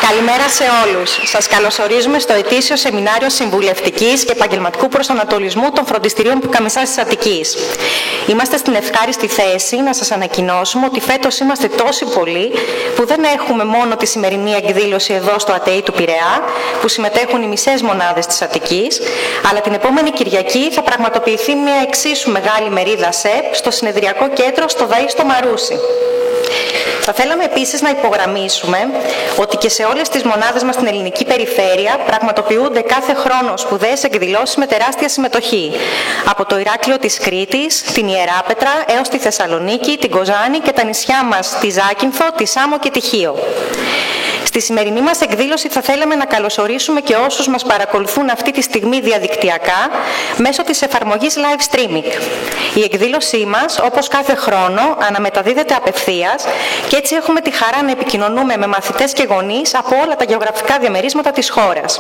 Καλημέρα σε όλους. Σας καλωσορίζουμε στο ετήσιο σεμινάριο συμβουλευτικής και επαγγελματικού προσανατολισμού των φροντιστηρίων Πουκαμισάς της Αττικής. Είμαστε στην ευχάριστη θέση να σας ανακοινώσουμε ότι φέτος είμαστε τόσοι πολλοί που δεν έχουμε μόνο τη σημερινή εκδήλωση εδώ στο ΑΤΕΗ του Πειραιά, που συμμετέχουν οι μισές μονάδες της Αττικής, αλλά την επόμενη Κυριακή θα πραγματοποιηθεί μια εξίσου μεγάλη μερίδα ΣΕΠ στο συνεδριακό κέντρο στο ΔΑΗ στο Μαρούσι. Θα θέλαμε επίσης να υπογραμμίσουμε ότι και σε όλες τις μονάδες μας στην ελληνική περιφέρεια πραγματοποιούνται κάθε χρόνο σπουδαίες εκδηλώσεις με τεράστια συμμετοχή. Από το Ηράκλειο της Κρήτης, την Ιεράπετρα, έως τη Θεσσαλονίκη, την Κοζάνη και τα νησιά μας, τη Ζάκυνθο, τη Σάμο και τη Χίο. Στη σημερινή μας εκδήλωση θα θέλαμε να καλωσορίσουμε και όσους μας παρακολουθούν αυτή τη στιγμή διαδικτυακά μέσω της εφαρμογής live streaming. Η εκδήλωσή μας, όπως κάθε χρόνο, αναμεταδίδεται απευθείας και έτσι έχουμε τη χαρά να επικοινωνούμε με μαθητές και γονείς από όλα τα γεωγραφικά διαμερίσματα της χώρας.